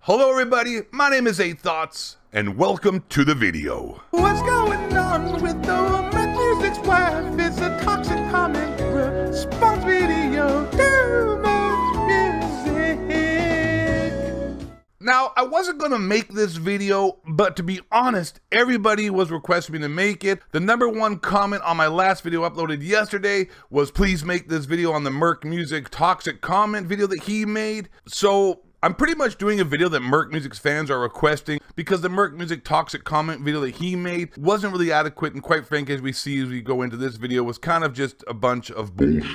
Hello everybody, my name is 8Thoughts, and welcome to the video. What's going on with the MERKMUSIC's wife? It's a toxic comment response video to MERKMUSIC. Now, I wasn't gonna make this video, but to be honest, everybody was requesting me to make it. The #1 comment on my last video uploaded yesterday was please make this video on the MERKMUSIC toxic comment video that he made. So I'm pretty much doing a video that MERKMUSIC's fans are requesting because the MERKMUSIC toxic comment video that he made wasn't really adequate, and quite frankly, as we see as we go into this video, was kind of just a bunch of bullshit.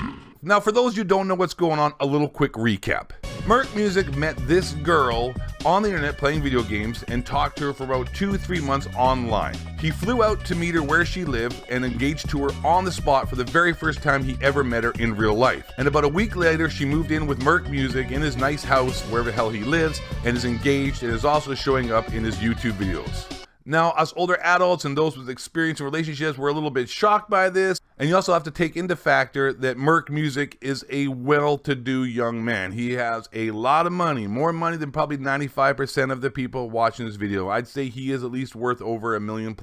Now, for those who don't know what's going on, a little quick recap. MERKMUSIC met this girl on the internet playing video games and talked to her for about 2-3 months online. He flew out to meet her where she lived and engaged to her on the spot for the very first time he ever met her in real life. And about a week later, she moved in with MERKMUSIC in his nice house, wherever the hell he lives, and is engaged and is also showing up in his YouTube videos. Now, us older adults and those with experience in relationships were a little bit shocked by this, and you also have to take into factor that MERKMUSIC is a well-to-do young man. He has a lot of money, more money than probably 95% of the people watching this video. I'd say he is at least worth over $1 million+,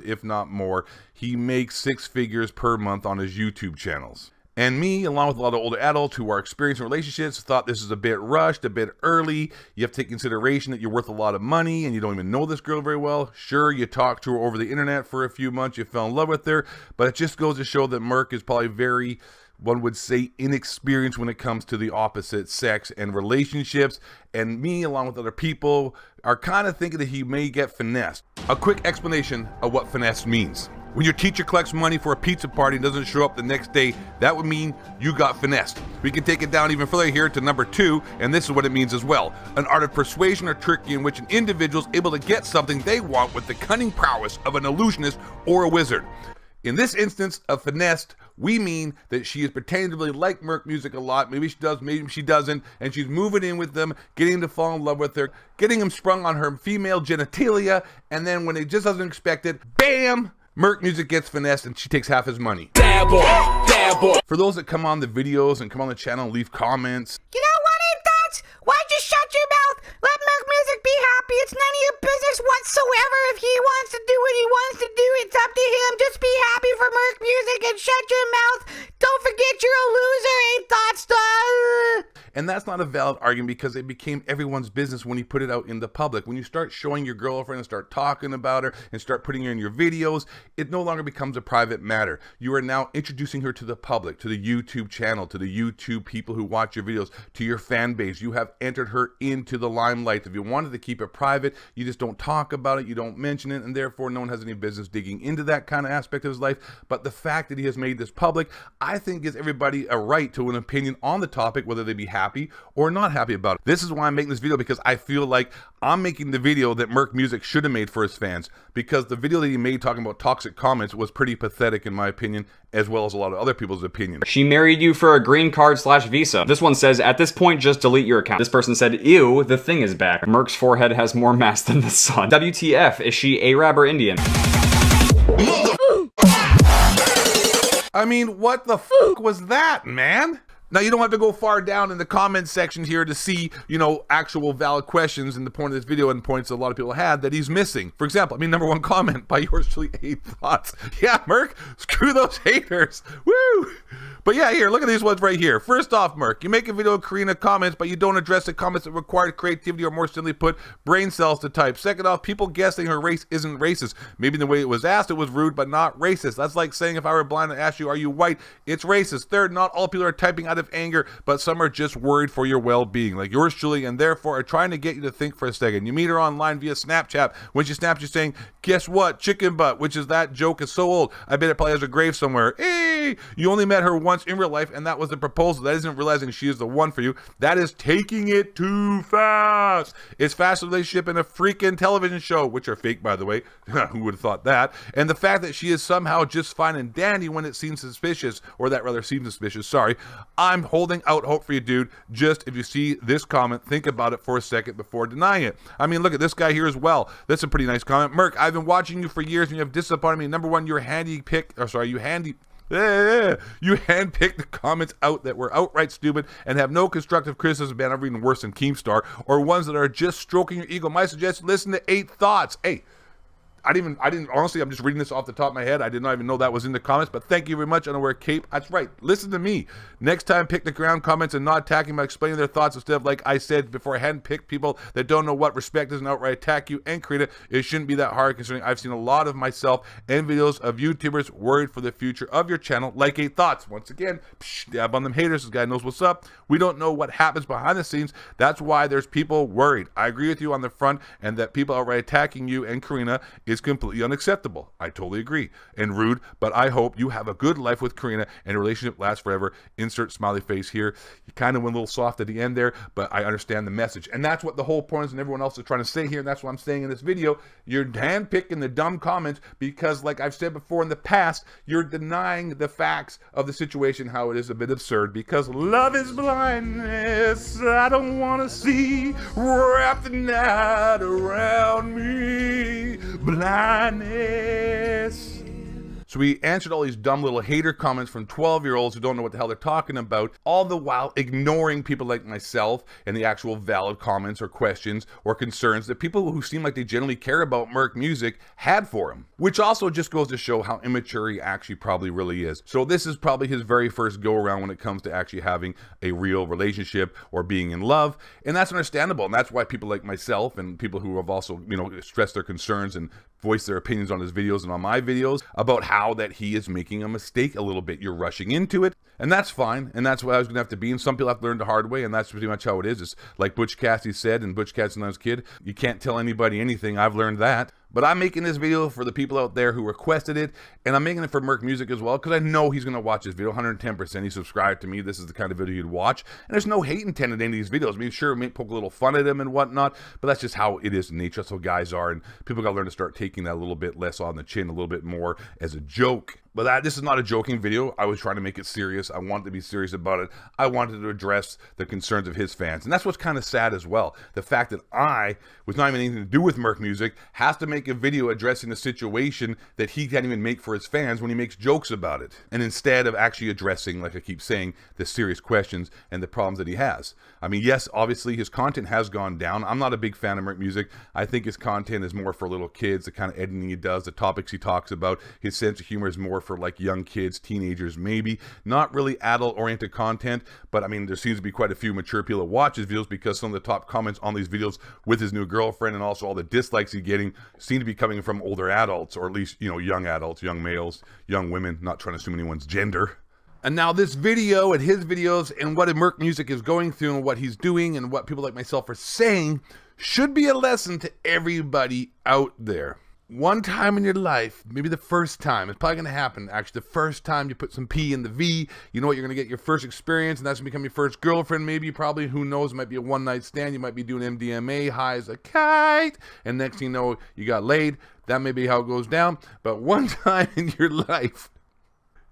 if not more. He makes 6 figures per month on his YouTube channels. And me, along with a lot of older adults who are experienced in relationships, thought this is a bit rushed, a bit early. You have to take consideration that you're worth a lot of money and you don't even know this girl very well. Sure, you talked to her over the internet for a few months, you fell in love with her, but it just goes to show that Merk is probably very, one would say, inexperienced when it comes to the opposite sex and relationships. And me, along with other people, are kind of thinking that he may get finessed. A quick explanation of what finesse means. When your teacher collects money for a pizza party and doesn't show up the next day, that would mean you got finessed. We can take it down even further here to #2, and this is what it means as well. An art of persuasion or trickery in which an individual is able to get something they want with the cunning prowess of an illusionist or a wizard. In this instance of finessed, we mean that she is pretending to really like MERKMUSIC a lot. Maybe she does, maybe she doesn't, and she's moving in with them, getting him to fall in love with her, getting him sprung on her female genitalia, and then when he just doesn't expect it, bam! MERKMUSIC gets finessed and she takes half his money. Dab boy, dab boy. For those that come on the videos and come on the channel and leave comments. You know what, 8Thoughts? Why'd you shut your mouth? Let MERKMUSIC be happy. It's none of your business whatsoever. If he wants to do what he wants to do, it's up to him. Just be happy for MERKMUSIC and shut your mouth. Don't forget you're a loser, 8Thoughts. And that's not a valid argument because it became everyone's business when he put it out in the public. When you start showing your girlfriend and start talking about her and start putting her in your videos, it no longer becomes a private matter. You are now introducing her to the public, to the YouTube channel, to the YouTube people who watch your videos, to your fan base. You have entered her into the limelight. If you wanted to keep it private, you just don't talk about it, you don't mention it, and therefore no one has any business digging into that kind of aspect of his life. But the fact that he has made this public, I think gives everybody a right to an opinion on the topic, whether they be happy or not happy about it. This is why I'm making this video, because I feel like I'm making the video that MERKMUSIC should have made for his fans, because the video that he made talking about toxic comments was pretty pathetic in my opinion, as well as a lot of other people's opinions. She married you for a green card/visa. This one says, at this point, just delete your account. This person said, ew, the thing is back. Merk's forehead has more mass than the sun. WTF, is she Arab or Indian? I mean, what the fuck was that, man? Now, you don't have to go far down in the comments section here to see, you know, actual valid questions in the point of this video and points that a lot of people had that he's missing. For example, #1 comment by yours truly, 8Thoughts. Yeah, Merk, screw those haters. Woo! But yeah, here, look at these ones right here. First off, Merk, you make a video creating comments, but you don't address the comments that require creativity or more simply put, brain cells to type. Second off, people guessing her race isn't racist. Maybe the way it was asked, it was rude, but not racist. That's like saying if I were blind and asked you, are you white? It's racist. Third, not all people are typing out of anger, but some are just worried for your well-being, like yours truly, and therefore are trying to get you to think for a second. You meet her online via Snapchat. When she snaps you saying, guess what? Chicken butt, which is that joke is so old. I bet it probably has a grave somewhere. Hey, you only met her once in real life, and that was the proposal. That isn't realizing she is the one for you. That is taking it too fast. It's fast relationship in a freaking television show, which are fake, by the way. Who would have thought that? And the fact that she is somehow just fine and dandy when it seems suspicious, or that rather seems suspicious, sorry. I'm holding out hope for you, dude. Just if you see this comment, think about it for a second before denying it. I mean, look at this guy here as well. That's a pretty nice comment. Merk, I've been watching you for years and you have disappointed me. #1, you're handy pick, or sorry, you handy Yeah. You handpicked the comments out that were outright stupid and have no constructive criticism, man. I'm reading worse than Keemstar, or ones that are just stroking your ego. My suggestion, listen to 8 Thoughts. Hey, I didn't, honestly, I'm just reading this off the top of my head. I did not even know that was in the comments, but thank you very much. I don't wear a cape. That's right. Listen to me. Next time, pick the ground comments and not attacking by explaining their thoughts instead of, like I said before, I hadn't picked people that don't know what respect is and outright attack you and create it. It shouldn't be that hard considering I've seen a lot of myself and videos of YouTubers worried for the future of your channel, like 8 Thoughts. Once again, dab on them haters. This guy knows what's up. We don't know what happens behind the scenes. That's why there's people worried. I agree with you on the front, and that people outright attacking you and Karina is completely unacceptable. I totally agree. And rude, but I hope you have a good life with Karina and a relationship lasts forever. Insert smiley face here. You kind of went a little soft at the end there, but I understand the message. And that's what the whole point is, and everyone else is trying to say here, and that's what I'm saying in this video. You're handpicking the dumb comments because, like I've said before in the past, you're denying the facts of the situation, how it is a bit absurd, because love is blindness. I don't want to see wrap the night around me. Blindness. So we answered all these dumb little hater comments from 12-year-olds who don't know what the hell they're talking about, all the while ignoring people like myself and the actual valid comments or questions or concerns that people who seem like they generally care about Merk Music had for him. Which also just goes to show how immature he actually probably really is. So this is probably his very first go-around when it comes to actually having a real relationship or being in love. And that's understandable. And that's why people like myself and people who have also, you know, stressed their concerns and voice their opinions on his videos and on my videos about how that he is making a mistake a little bit. You're rushing into it, and that's fine, and that's what I was gonna have to be, and some people have to learn the hard way, and that's pretty much how it is. It's like Butch Cassidy said, and Butch Cassidy when I was a kid, you can't tell anybody anything. I've learned that. But I'm making this video for the people out there who requested it, and I'm making it for Merk Music as well, because I know he's going to watch this video. 110%. He subscribed to me. This is the kind of video he'd watch. And there's no hate intent in any of these videos. I mean, sure, we may poke a little fun at him and whatnot, but that's just how it is in nature. That's how guys are, and people got to learn to start taking that a little bit less on the chin, a little bit more as a joke. But this is not a joking video. I was trying to make it serious. I wanted to be serious about it. I wanted to address the concerns of his fans. And that's what's kind of sad as well. The fact that I, with not even anything to do with Merk Music, has to make a video addressing the situation that he can't even make for his fans when he makes jokes about it. And instead of actually addressing, like I keep saying, the serious questions and the problems that he has. I mean, yes, obviously his content has gone down. I'm not a big fan of Merk Music. I think his content is more for little kids, the kind of editing he does, the topics he talks about. His sense of humor is more for like young kids, teenagers, maybe. Not really adult-oriented content, but I mean, there seems to be quite a few mature people that watch his videos because some of the top comments on these videos with his new girlfriend and also all the dislikes he's getting seem to be coming from older adults, or at least, you know, young adults, young males, young women, not trying to assume anyone's gender. And now this video and his videos and what Merk Music is going through and what he's doing and what people like myself are saying should be a lesson to everybody out there. One time in your life, maybe the first time, it's probably going to happen, actually, the first time you put some P in the V, you know what, you're going to get your first experience, and that's going to become your first girlfriend, maybe, probably, who knows, it might be a one-night stand, you might be doing MDMA, high as a kite, and next thing you know, you got laid. That may be how it goes down, but one time in your life,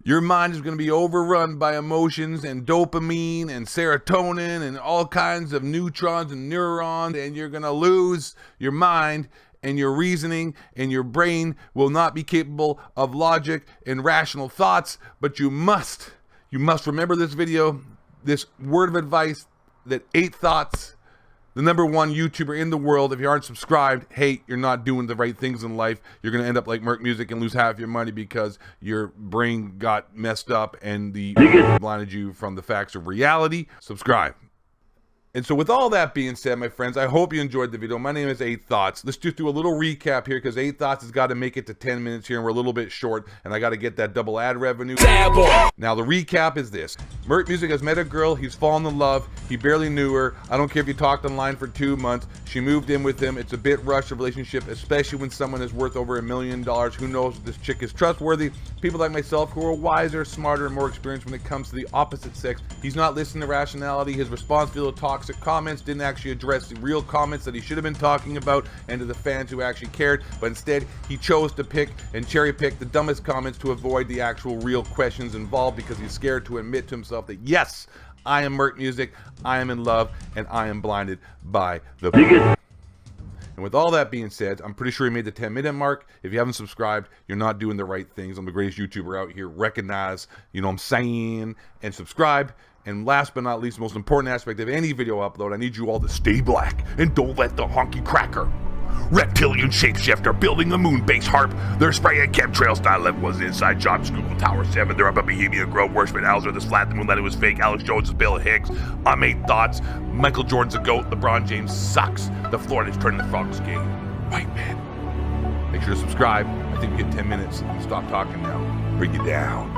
your mind is going to be overrun by emotions and dopamine and serotonin and all kinds of neutrons and neurons, and you're going to lose your mind, and your reasoning and your brain will not be capable of logic and rational thoughts. But you must remember this video, this word of advice, that 8 Thoughts, the #1 YouTuber in the world. If you aren't subscribed, hey, you're not doing the right things in life. You're going to end up like Merk Music and lose half your money because your brain got messed up and the blinded you from the facts of reality. Subscribe. And so with all that being said, my friends, I hope you enjoyed the video. My name is 8 Thoughts. Let's just do a little recap here, because 8 Thoughts has got to make it to 10 minutes here, and we're a little bit short, and I got to get that double ad revenue. Now, the recap is this. Merk Music has met a girl. He's fallen in love. He barely knew her. I don't care if you talked online for 2 months. She moved in with him. It's a bit rushed, a relationship, especially when someone is worth over $1 million. Who knows if this chick is trustworthy? People like myself who are wiser, smarter, and more experienced when it comes to the opposite sex. He's not listening to rationality. His response to the toxic comments didn't actually address the real comments that he should have been talking about and to the fans who actually cared, but instead he chose to pick and cherry pick the dumbest comments to avoid the actual real questions involved, because he's scared to admit to himself that yes, I am Merk Music, I am in love, and I am blinded by the And with all that being said, I'm pretty sure he made the 10-minute mark. If you haven't subscribed, you're not doing the right things. I'm the greatest YouTuber out here. Recognize, you know what I'm saying, and subscribe. And last but not least, the most important aspect of any video upload, I need you all to stay black and don't let the honky cracker reptilian shapeshifter building a moon base harp. They're spraying chemtrails. 9/11 was inside jobs. Google Tower 7. They're up at Bohemia Grove. Worship Hauser. This flat. The moon landing was fake. Alex Jones is Bill Hicks. I made thoughts. Michael Jordan's a goat. LeBron James sucks. The Florida's turning the frogs gay. White man. Make sure to subscribe. I think we hit 10 minutes. Stop talking now. Bring you down.